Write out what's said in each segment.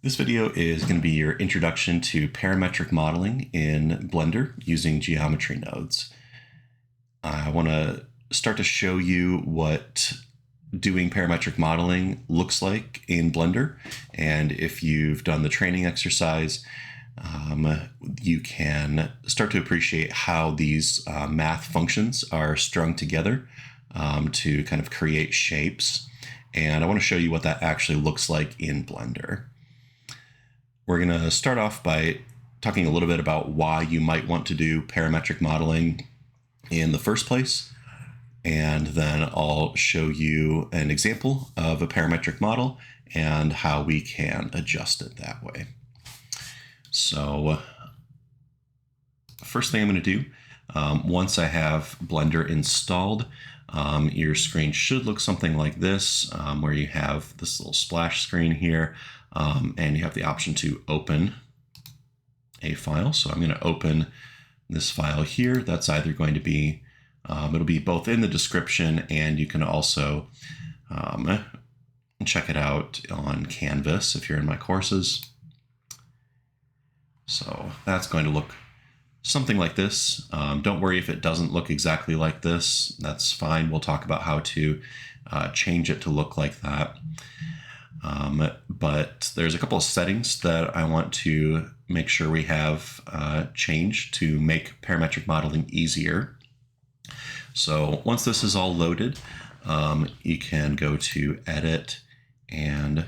This video is going to be your introduction to parametric modeling in Blender using geometry nodes. I want to start to show you what doing parametric modeling looks like in Blender, and if you've done the training exercise, you can start to appreciate how these math functions are strung together to kind of create shapes. And I want to show you what that actually looks like in Blender. We're going to start off by talking a little bit about why you might want to do parametric modeling in the first place. And then I'll show you an example of a parametric model and how we can adjust it that way. So first thing I'm going to do, once I have Blender installed, your screen should look something like this, where you have this little splash screen here, and you have the option to open a file. So I'm going to open this file here. That's either going to be, it'll be both in the description, and you can also check it out on Canvas if you're in my courses. So that's going to look something like this. Don't worry if it doesn't look exactly like this. That's fine. We'll talk about how to change it to look like that. But there's a couple of settings that I want to make sure we have changed to make parametric modeling easier. So once this is all loaded, you can go to Edit and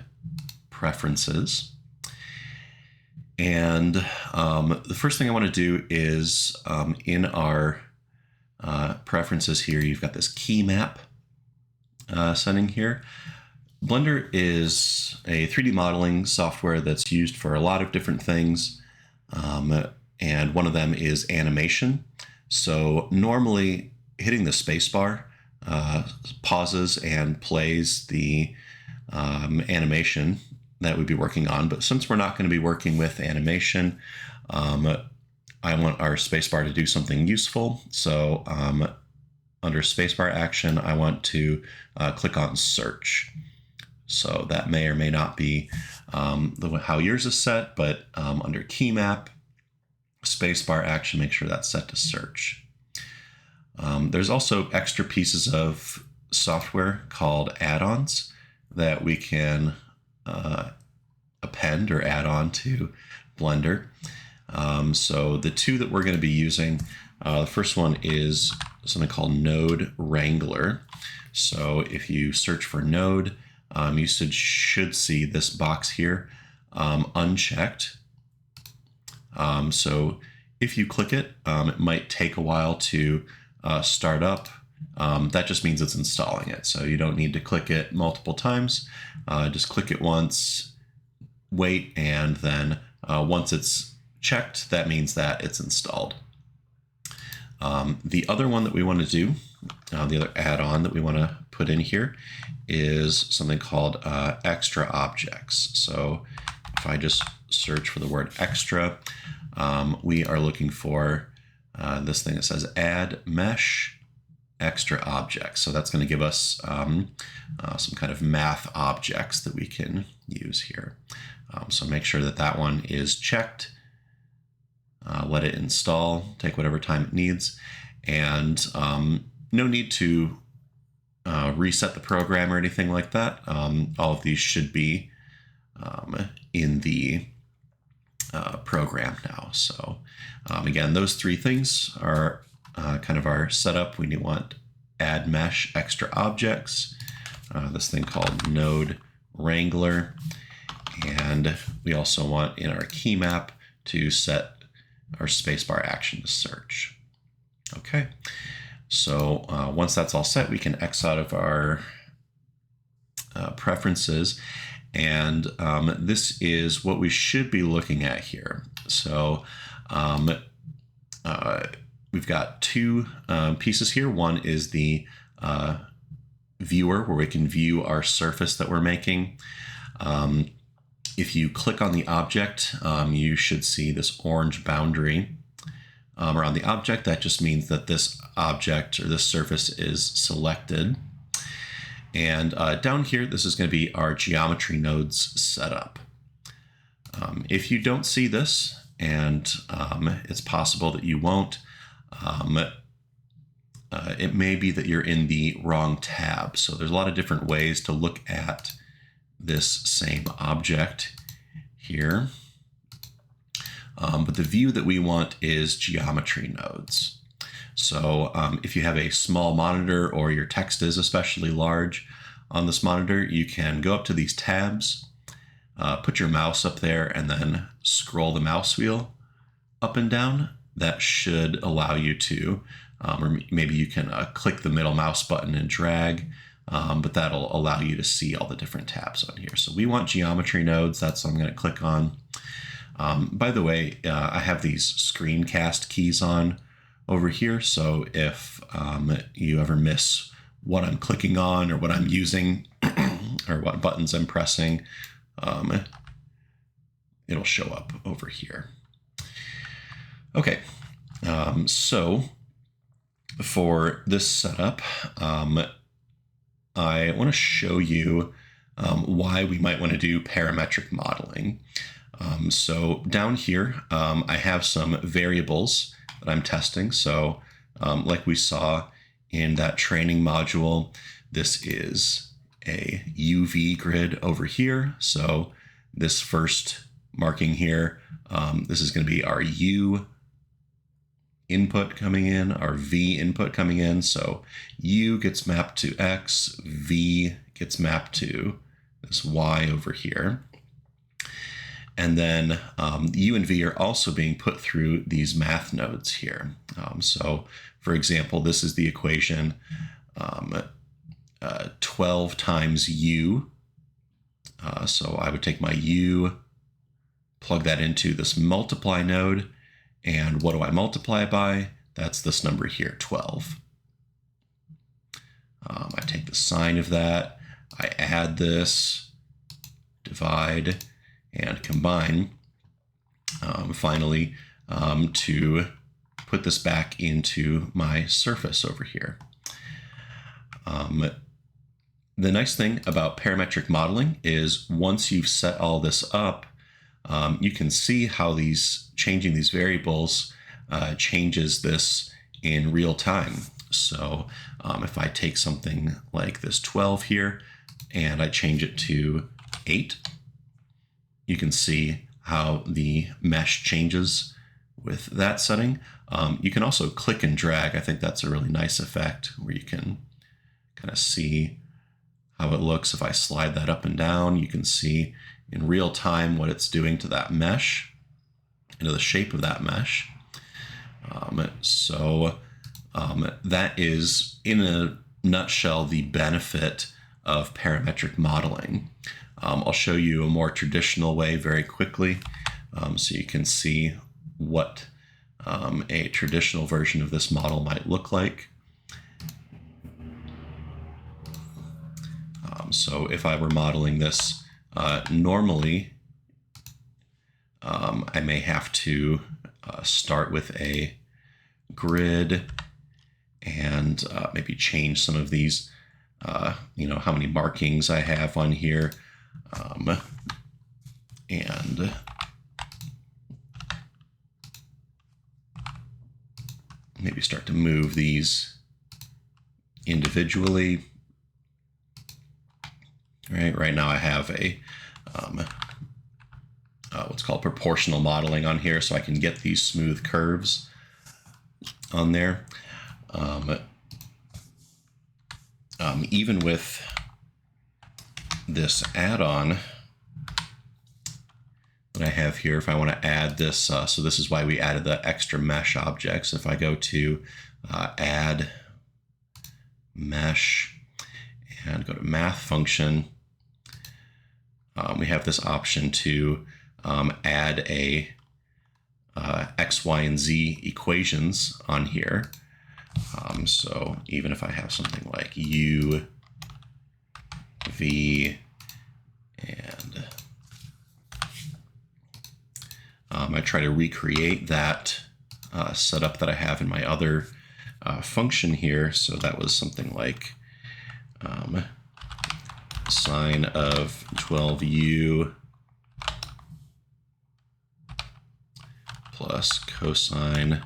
Preferences. And the first thing I want to do is in our preferences here, you've got this key map setting here. Blender is a 3D modeling software that's used for a lot of different things, and one of them is animation. So normally hitting the spacebar pauses and plays the animation that we'd be working on, but since we're not going to be working with animation, I want our spacebar to do something useful. So under spacebar action, I want to click on search. So that may or may not be how yours is set, but under key map, spacebar action, make sure that's set to search. There's also extra pieces of software called add-ons that we can append or add on to Blender. So the two that we're going to be using, the first one is something called Node Wrangler. So if you search for node, you should see this box here unchecked. So if you click it, it might take a while to start up. That just means it's installing it. So you don't need to click it multiple times. Just click it once, wait, and then once it's checked, that means that it's installed. The other one that we want to do, the other add-on that we want to put in here is something called extra objects. So if I just search for the word extra, we are looking for this thing that says add mesh extra objects. So that's going to give us some kind of math objects that we can use here. So make sure that that one is checked. Let it install, take whatever time it needs, and no need to reset the program or anything like that. All of these should be in the program now. So again, those three things are kind of our setup. We want add mesh extra objects, this thing called Node Wrangler, and we also want in our key map to set our spacebar action to search. Okay, so once that's all set, we can X out of our preferences, and this is what we should be looking at here. So we've got two pieces here. One is the viewer, where we can view our surface that we're making. If you click on the object, you should see this orange boundary around the object. That just means that this object or this surface is selected. And down here, this is going to be our geometry nodes setup. If you don't see this, and it's possible that you won't, it may be that you're in the wrong tab. So there's a lot of different ways to look at this same object here. But the view that we want is geometry nodes. So if you have a small monitor or your text is especially large on this monitor, you can go up to these tabs, put your mouse up there, and then scroll the mouse wheel up and down. That should allow you to, or maybe you can click the middle mouse button and drag, but that'll allow you to see all the different tabs on here. So we want geometry nodes. That's what I'm going to click on. By the way, I have these screencast keys on over here. So if you ever miss what I'm clicking on or what I'm using or what buttons I'm pressing, it'll show up over here. Okay, so for this setup, I want to show you why we might want to do parametric modeling. So down here, I have some variables that I'm testing. So like we saw in that training module, this is a UV grid over here. So this first marking here, this is going to be our U input coming in, our V input coming in. So U gets mapped to X, V gets mapped to this Y over here. And then U and V are also being put through these math nodes here. So for example, this is the equation 12 times U. So I would take my U, plug that into this multiply node, and what do I multiply by? That's this number here, 12. I take the sign of that, I add this, divide, and combine, finally, to put this back into my surface over here. The nice thing about parametric modeling is once you've set all this up, you can see how changing these variables changes this in real time. So if I take something like this 12 here and I change it to 8, you can see how the mesh changes with that setting. You can also click and drag. I think that's a really nice effect where you can kind of see how it looks. If I slide that up and down, you can see in real time what it's doing to that mesh, into the shape of that mesh. That is, in a nutshell, the benefit of parametric modeling. I'll show you a more traditional way very quickly, so you can see what a traditional version of this model might look like. So if I were modeling this normally, I may have to start with a grid and maybe change some of these, how many markings I have on here, and maybe start to move these individually. Right now I have a what's called proportional modeling on here, so I can get these smooth curves on there. Even with this add-on that I have here, if I want to add this, so this is why we added the extra mesh objects. If I go to add mesh and go to math function, we have this option to add a X, Y, and Z equations on here. So even if I have something like U, V, and I try to recreate that setup that I have in my other function here. So that was something like sine of 12U plus cosine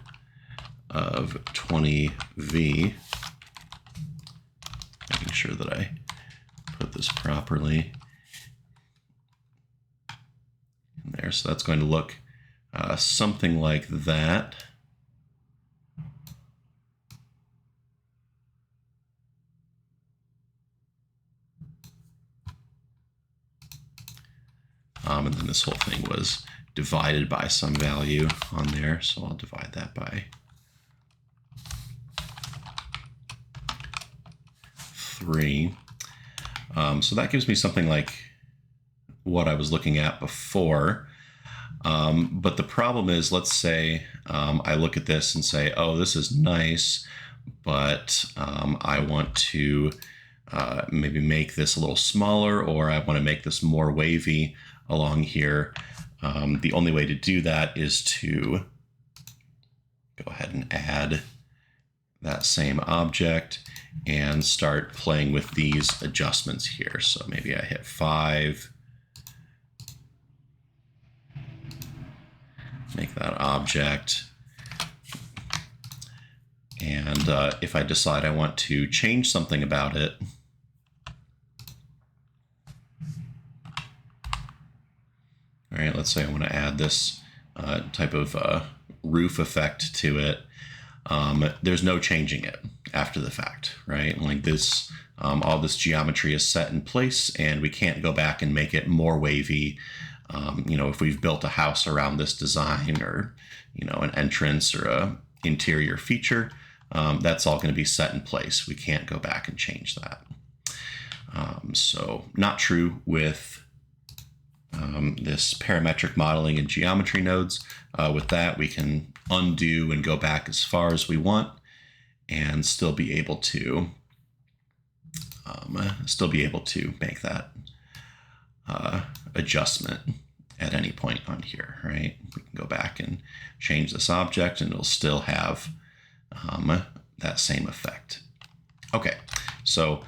of 20v, making sure that I put this properly in there. So that's going to look something like that. And then this whole thing was divided by some value on there, so I'll divide that by 3. So that gives me something like what I was looking at before. But the problem is, let's say I look at this and say, oh, this is nice, but I want to maybe make this a little smaller, or I want to make this more wavy along here. The only way to do that is to go ahead and add that same object and start playing with these adjustments here. So maybe I hit 5, make that object, and if I decide I want to change something about it, all right, let's say I want to add this type of roof effect to it. There's no changing it after the fact, right? Like this, all this geometry is set in place, and we can't go back and make it more wavy. If we've built a house around this design, or an entrance or a interior feature, that's all going to be set in place. We can't go back and change that. So not true with this parametric modeling and geometry nodes. With that, we can undo and go back as far as we want, and still be able to make that adjustment at any point on here, right? We can go back and change this object, and it'll still have that same effect. Okay, so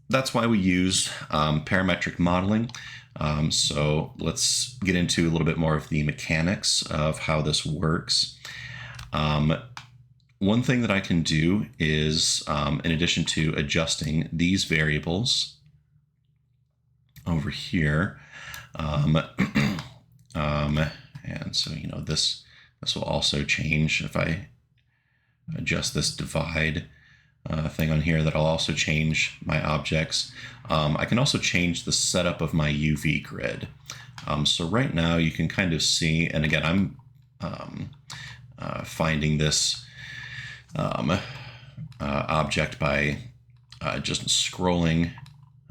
that's why we use parametric modeling. So let's get into a little bit more of the mechanics of how this works. One thing that I can do is, in addition to adjusting these variables over here, and so this will also change if I adjust this divide thing on here. That'll also change my objects. I can also change the setup of my UV grid. So right now you can kind of see, and again, I'm finding this object by just scrolling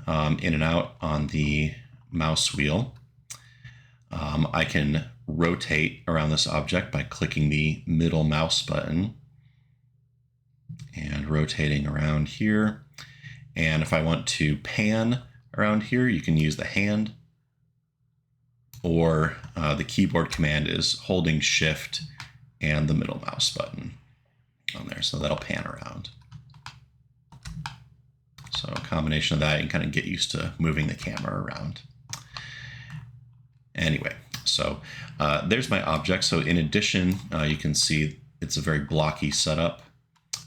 in and out on the mouse wheel. I can rotate around this object by clicking the middle mouse button and rotating around here. And if I want to pan around here, you can use the hand, or the keyboard command is holding Shift and the middle mouse button on there. So that'll pan around. So a combination of that, you can kind of get used to moving the camera around. Anyway, so there's my object. So in addition, you can see it's a very blocky setup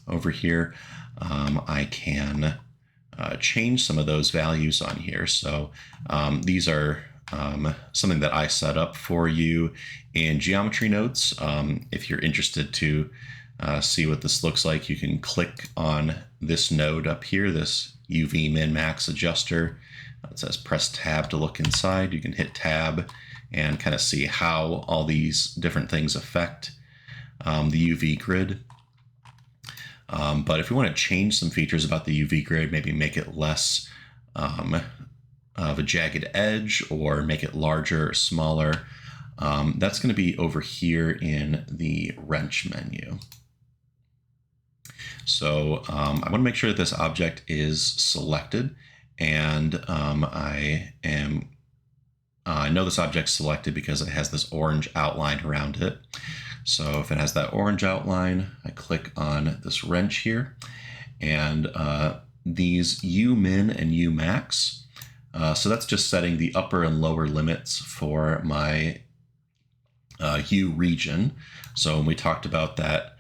over here. I can change some of those values on here. So these are something that I set up for you in geometry nodes. If you're interested to see what this looks like, you can click on this node up here, this UV min max adjuster. It says press tab to look inside. You can hit tab and kind of see how all these different things affect the UV grid. But if we want to change some features about the UV grid, maybe make it less of a jagged edge, or make it larger or smaller, that's going to be over here in the wrench menu. So I want to make sure that this object is selected, and I know this object's selected because it has this orange outline around it. So if it has that orange outline, I click on this wrench here, and these U min and U max. So that's just setting the upper and lower limits for my U region. So when we talked about that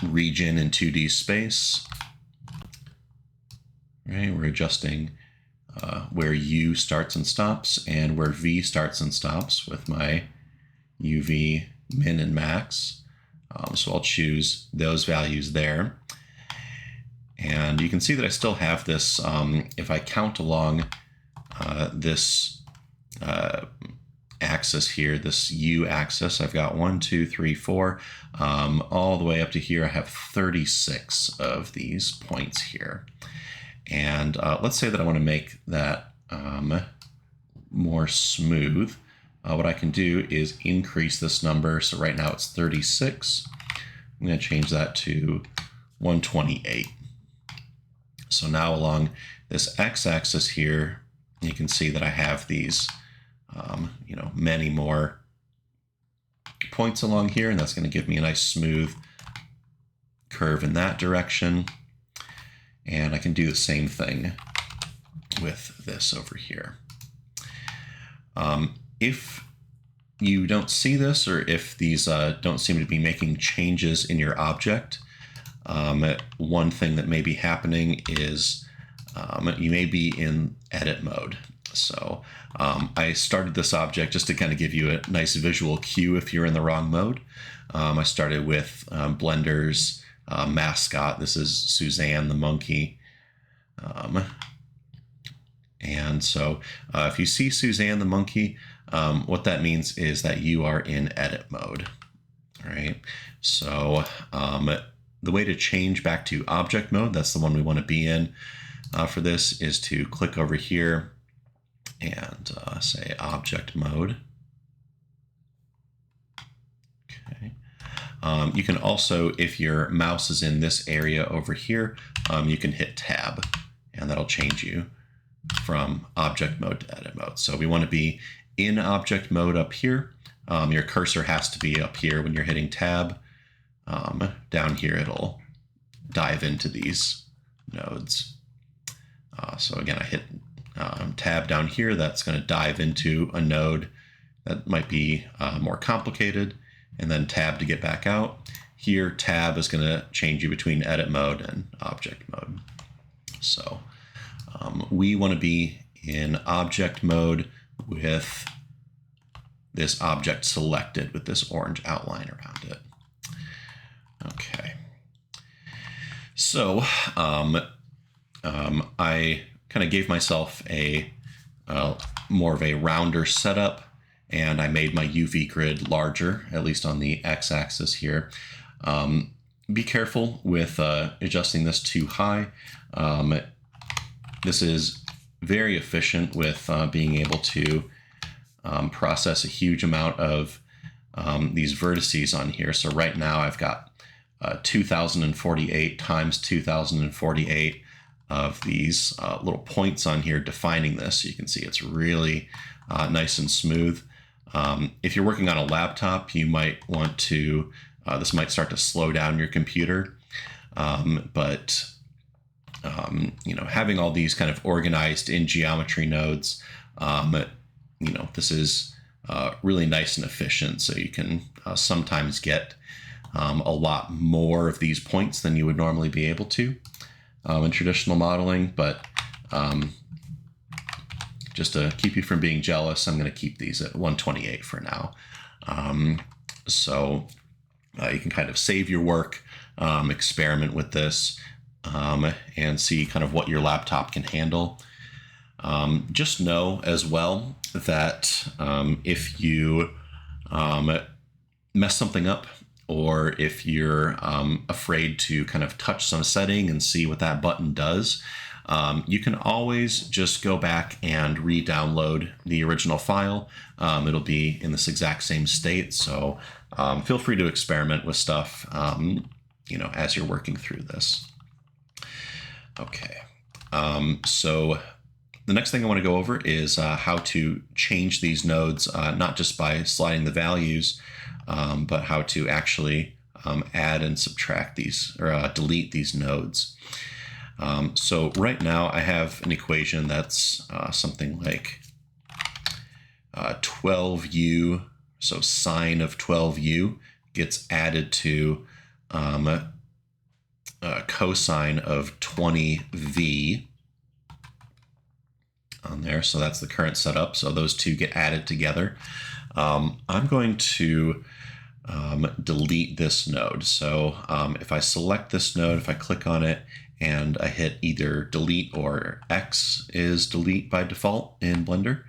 region in 2D space, right, we're adjusting where U starts and stops and where V starts and stops with my UV min and max. So I'll choose those values there. And you can see that I still have this, if I count along this axis here, this U axis, I've got 1, 2, 3, 4, all the way up to here. I have 36 of these points here. And let's say that I want to make that more smooth. What I can do is increase this number. So right now it's 36. I'm going to change that to 128. So now along this x-axis here, you can see that I have these, many more points along here, and that's going to give me a nice smooth curve in that direction. And I can do the same thing with this over here. If you don't see this, or if these don't seem to be making changes in your object, one thing that may be happening is you may be in edit mode. So I started this object just to kind of give you a nice visual cue if you're in the wrong mode. I started with Blender's mascot. This is Suzanne the monkey. And so if you see Suzanne the monkey, what that means is that you are in edit mode. All right. So the way to change back to object mode, that's the one we want to be in for this, is to click over here and say object mode. Okay. You can also, if your mouse is in this area over here, you can hit tab, and that'll change you from object mode to edit mode. So we want to be in object mode up here. Your cursor has to be up here when you're hitting tab. Down here, it'll dive into these nodes. So again, I hit tab down here. That's going to dive into a node that might be more complicated, and then tab to get back out. Here, tab is going to change you between edit mode and object mode. So we want to be in object mode with this object selected with this orange outline around it. Okay. So I kind of gave myself a more of a rounder setup, and I made my UV grid larger, at least on the x-axis here. Be careful with adjusting this too high. This is very efficient with being able to process a huge amount of these vertices on here. So right now I've got 2048 times 2048 of these little points on here defining this. You can see it's really nice and smooth. If you're working on a laptop, you might want to, this might start to slow down your computer, but having all these kind of organized in geometry nodes, this is really nice and efficient. So you can sometimes get a lot more of these points than you would normally be able to in traditional modeling, but just to keep you from being jealous, I'm going to keep these at 128 for now. So you can kind of save your work, experiment with this, and see kind of what your laptop can handle. Just know as well that if you mess something up, or if you're afraid to kind of touch some setting and see what that button does, you can always just go back and re-download the original file. It'll be in this exact same state, so feel free to experiment with stuff as you're working through this. Okay, so the next thing I want to go over is how to change these nodes, not just by sliding the values, but how to actually add and subtract these, or delete these nodes. So right now I have an equation that's something like 12u So sine of 12u gets added to cosine of 20v on there. So that's the current setup. So those two get added together. I'm going to delete this node. So if I select this node, if I click on it and I hit either delete or X is delete by default in Blender,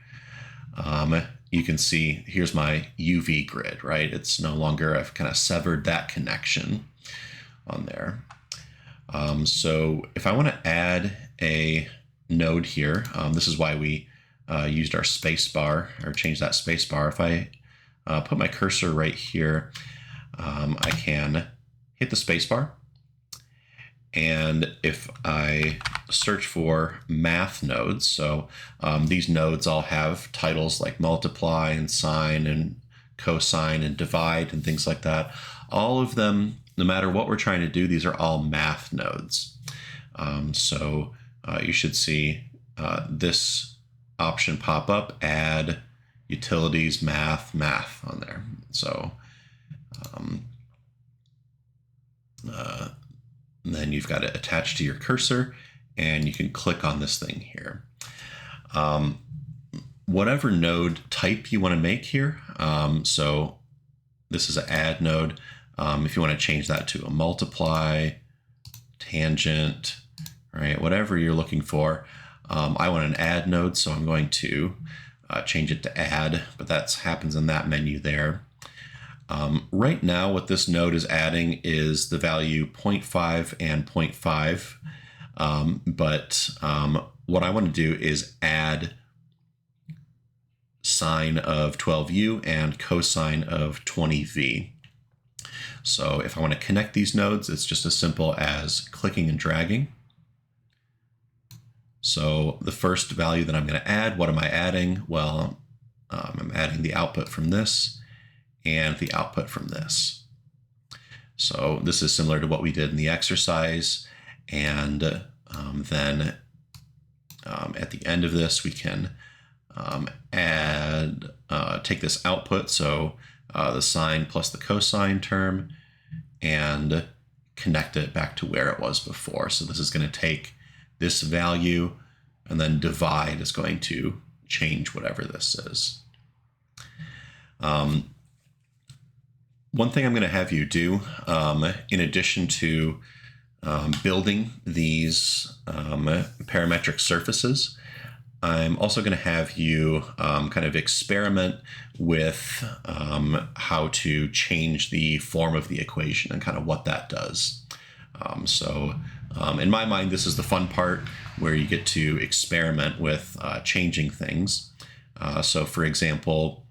you can see here's my UV grid, right? It's no longer, I've kind of severed that connection on there. So if I want to add a node here, this is why we used our space bar or changed that space bar. If I put my cursor right here, I can hit the space bar. And if I search for math nodes, so these nodes all have titles like multiply and sine and cosine and divide and things like that. All of them, no matter what we're trying to do, these are all math nodes. So you should see this option pop up, add utilities, math on there. So and then you've got it attached to your cursor and you can click on this thing here. Whatever node type you want to make here, so this is an add node. If you want to change that to a multiply, tangent, right, whatever you're looking for. I want an add node, so I'm going to change it to add, but that happens in that menu there. Right now, what this node is adding is the value 0.5 and 0.5, but what I want to do is add sine of 12u and cosine of 20v. So if I want to connect these nodes, it's just as simple as clicking and dragging. So the first value that I'm going to add, what am I adding? Well, I'm adding the output from this and the output from this. So this is similar to what we did in the exercise. And then at the end of this, we can take this output, so the sine plus the cosine term, and connect it back to where it was before. So this is going to take this value, and then divide is going to change whatever this is. One thing I'm going to have you do, in addition to building these parametric surfaces, I'm also going to have you kind of experiment with how to change the form of the equation and kind of what that does. In my mind, this is the fun part where you get to experiment with changing things. So for example,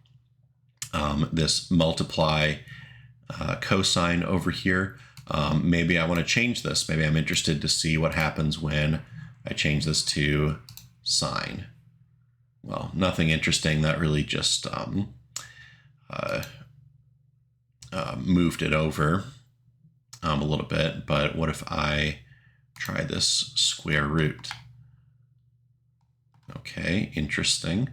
this multiply cosine over here, maybe I want to change this. Maybe I'm interested to see what happens when I change this to sine. Well, nothing interesting. That really just moved it over a little bit. But what if I try this square root? Okay, interesting.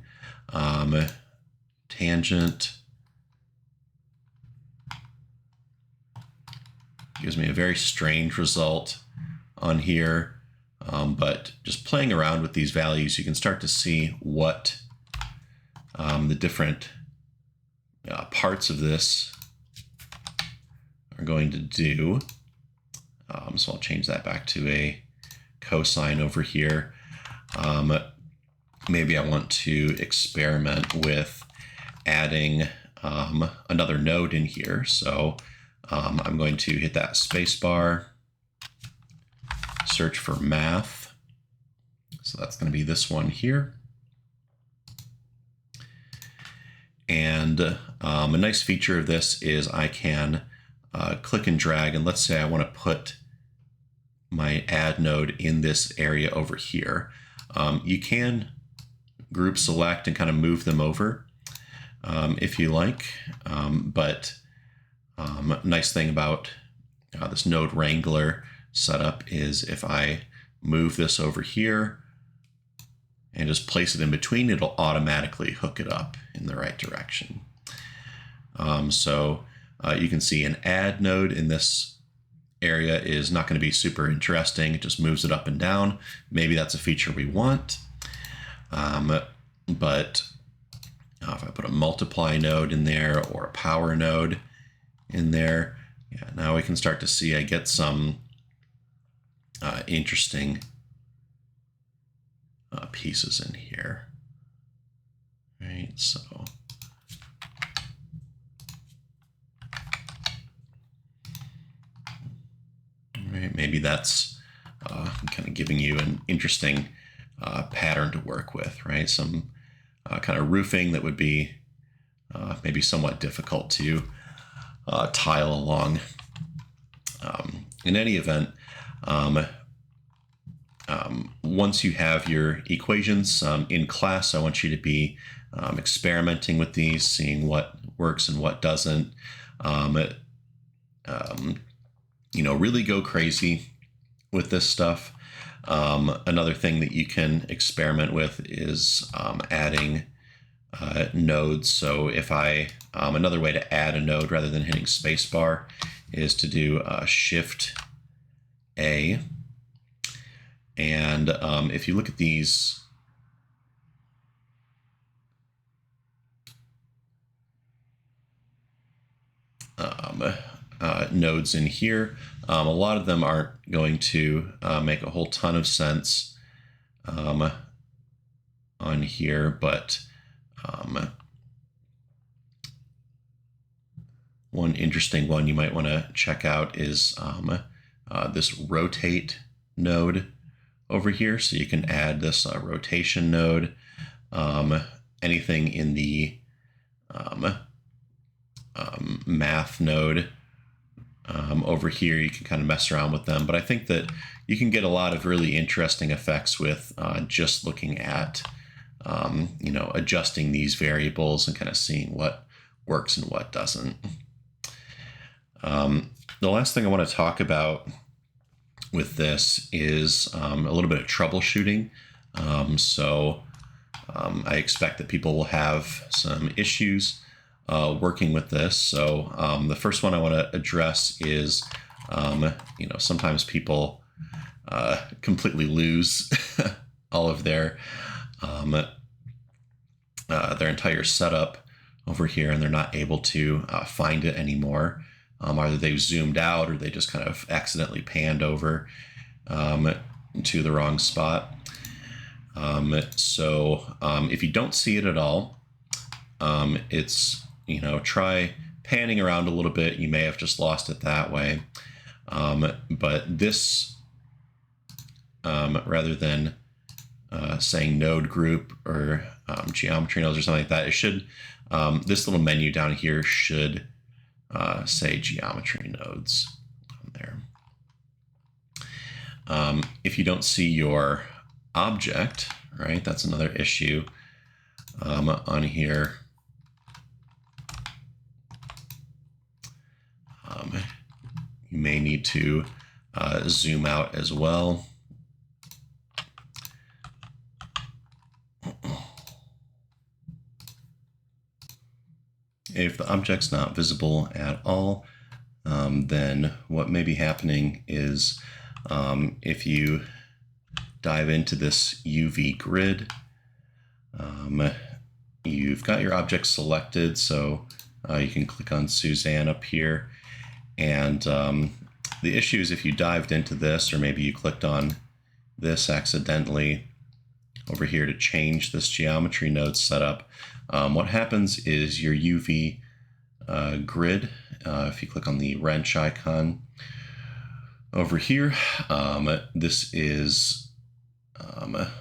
Tangent gives me a very strange result on here. But just playing around with these values, you can start to see what the different parts of this are going to do. So I'll change that back to a cosine over here. Maybe I want to experiment with adding another node in here. So I'm going to hit that space bar, search for math. So that's going to be this one here. And a nice feature of this is I can click and drag, and let's say I want to put my add node in this area over here. You can group select and kind of move them over if you like, but nice thing about this node wrangler setup is if I move this over here and just place it in between, it'll automatically hook it up in the right direction. So you can see an add node in this area is not going to be super interesting. It just moves it up and down. Maybe that's a feature we want. But if I put a multiply node in there or a power node in there, yeah, now we can start to see I get some interesting pieces in here. Right, so right, maybe that's kind of giving you an interesting pattern to work with, right? Some kind of roofing that would be maybe somewhat difficult to tile along. In any event, once you have your equations in class, I want you to be experimenting with these, seeing what works and what doesn't. Really go crazy with this stuff. Another thing that you can experiment with is adding nodes. So if another way to add a node rather than hitting spacebar is to do Shift A. And if you look at these nodes in here, a lot of them aren't going to make a whole ton of sense on here, but one interesting one you might want to check out is this rotate node over here. So you can add this rotation node. Anything in the math node over here, you can kind of mess around with them. But I think that you can get a lot of really interesting effects with just looking at, adjusting these variables and kind of seeing what works and what doesn't. The last thing I want to talk about with this is a little bit of troubleshooting. I expect that people will have some issues working with this. So the first one I want to address is, sometimes people completely lose all of their entire setup over here, and they're not able to find it anymore. Either they've zoomed out or they just kind of accidentally panned over to the wrong spot. If you don't see it at all, it's, try panning around a little bit. You may have just lost it that way. But this, rather than saying node group or geometry nodes or something like that, it should, this little menu down here should say geometry nodes on there. If you don't see your object, right, that's another issue on here. You may need to zoom out as well. If the object's not visible at all, then what may be happening is if you dive into this UV grid, you've got your object selected, so you can click on Suzanne up here. And the issue is if you dived into this, or maybe you clicked on this accidentally over here to change this geometry node setup, what happens is your UV grid, if you click on the wrench icon over here, this is the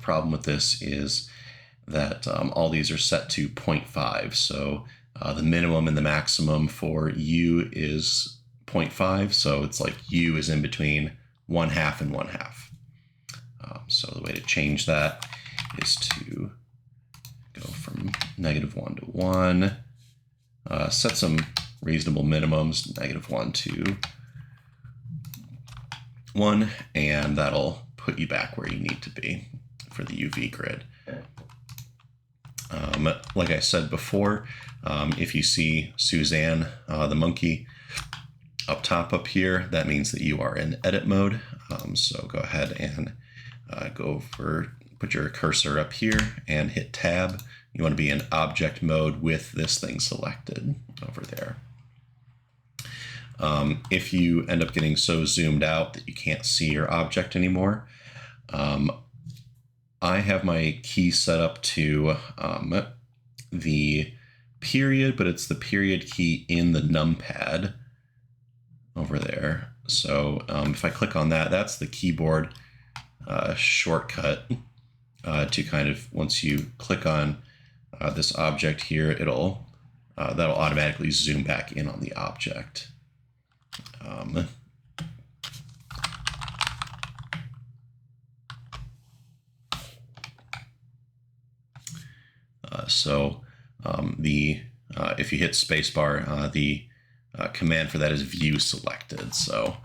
problem with this is that all these are set to 0.5. So the minimum and the maximum for U is 0.5. So it's like U is in between 1/2 and 1/2. So the way to change that is to go from -1 to 1, set some reasonable minimums, -1 to 1, and that'll put you back where you need to be for the UV grid. Like I said before, if you see Suzanne, the monkey, up top up here, that means that you are in edit mode. So go ahead and put your cursor up here and hit tab. You want to be in object mode with this thing selected over there. If you end up getting so zoomed out that you can't see your object anymore, I have my key set up to the period, but it's the period key in the numpad over there. So if I click on that, that's the keyboard shortcut to kind of, once you click on this object here, that'll automatically zoom back in on the object. If you hit spacebar, the command for that is view selected. So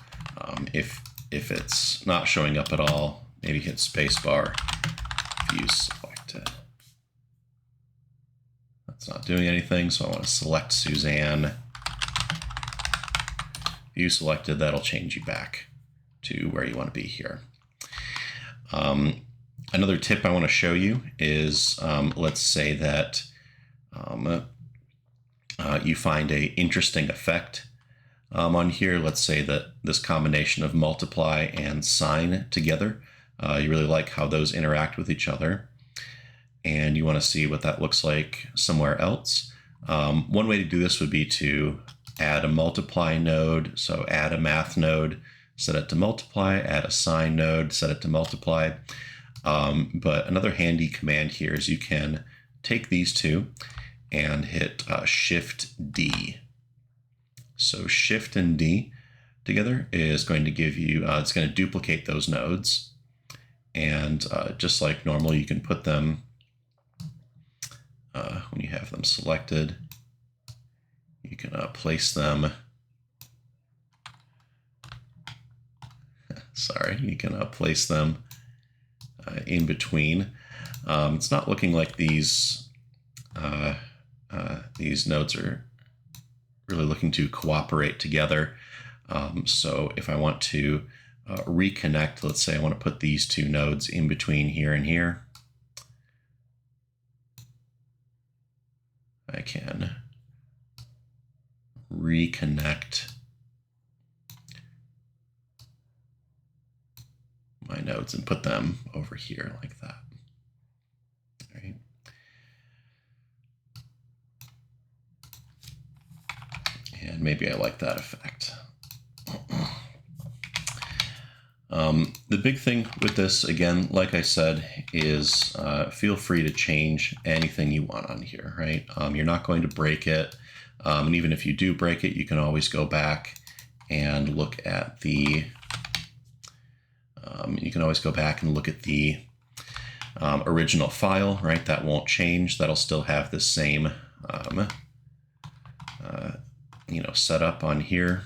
if it's not showing up at all, maybe hit spacebar, view selected. That's not doing anything, so I want to select Suzanne. View selected, that'll change you back to where you want to be here. Another tip I want to show you is, let's say that you find an interesting effect on here. Let's say that this combination of multiply and sine together, you really like how those interact with each other, and you want to see what that looks like somewhere else. One way to do this would be to add a multiply node, so add a math node, set it to multiply, add a sine node, set it to multiply. But another handy command here is you can take these two and hit Shift D. So Shift and D together is going to give you, it's going to duplicate those nodes. And just like normal, you can put them, when you have them selected, you can place them, you can place them in between. It's not looking like these nodes are really looking to cooperate together. So if I want to reconnect, let's say I want to put these two nodes in between here and here, I can reconnect my nodes and put them over here like that. All right. And maybe I like that effect. The big thing with this, again, like I said, is feel free to change anything you want on here, right? You're not going to break it. And even if you do break it, you can always go back and look at the original file, right? That won't change. That'll still have the same setup on here.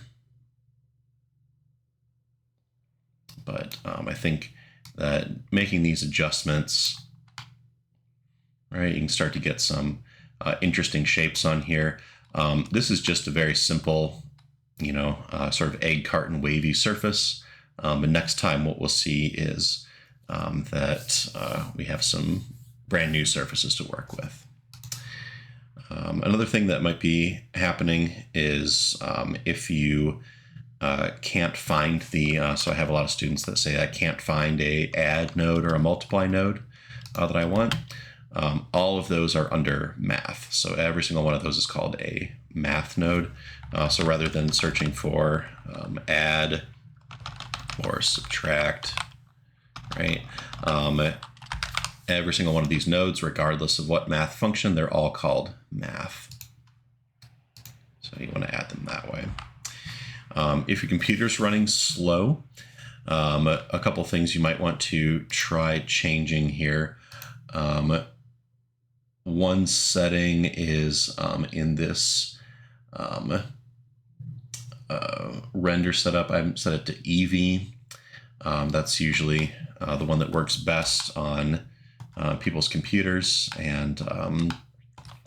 But I think that making these adjustments, right, you can start to get some interesting shapes on here. This is just a very simple, sort of egg carton wavy surface. And next time what we'll see is that we have some brand new surfaces to work with. Another thing that might be happening is if you can't find so I have a lot of students that say I can't find a add node or a multiply node that I want. All of those are under math. So every single one of those is called a math node. So rather than searching for add or subtract, right? Every single one of these nodes, regardless of what math function, they're all called math. So you want to add them that way. If your computer's running slow, a couple things you might want to try changing here. One setting is in this render setup. I've set it to EV. That's usually the one that works best on people's computers, and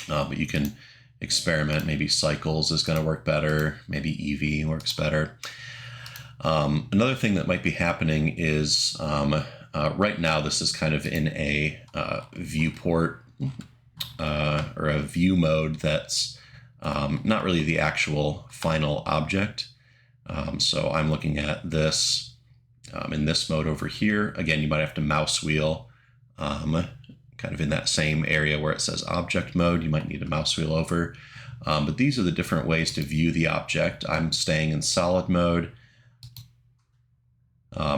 but you can experiment. Maybe cycles is going to work better. Maybe EV works better. Another thing that might be happening is right now this is kind of in a viewport or a view mode that's not really the actual final object. So I'm looking at this in this mode over here. Again, you might have to mouse wheel kind of in that same area where it says object mode. You might need a mouse wheel over. But these are the different ways to view the object. I'm staying in solid mode.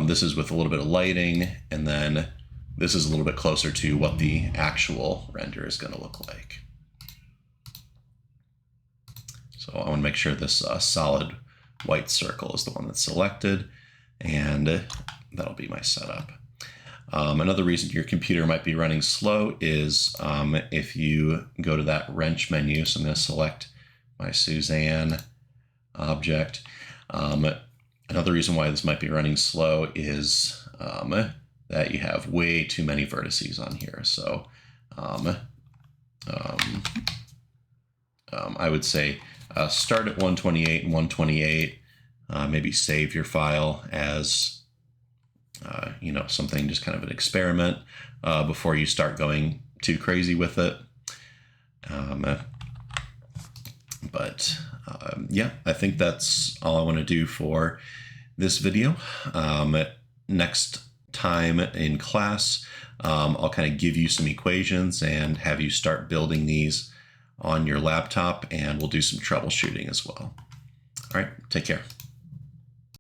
This is with a little bit of lighting, and then this is a little bit closer to what the actual render is going to look like. So I want to make sure this solid white circle is the one that's selected, and that'll be my setup. Another reason your computer might be running slow is if you go to that wrench menu. So I'm going to select my Suzanne object. Another reason why this might be running slow is that you have way too many vertices on here. So I would say start at 128 and 128. Maybe save your file as something, just kind of an experiment before you start going too crazy with it. Yeah, I think that's all I want to do for this video. Next time in class, I'll kind of give you some equations and have you start building these on your laptop, and we'll do some troubleshooting as well. All right, take care.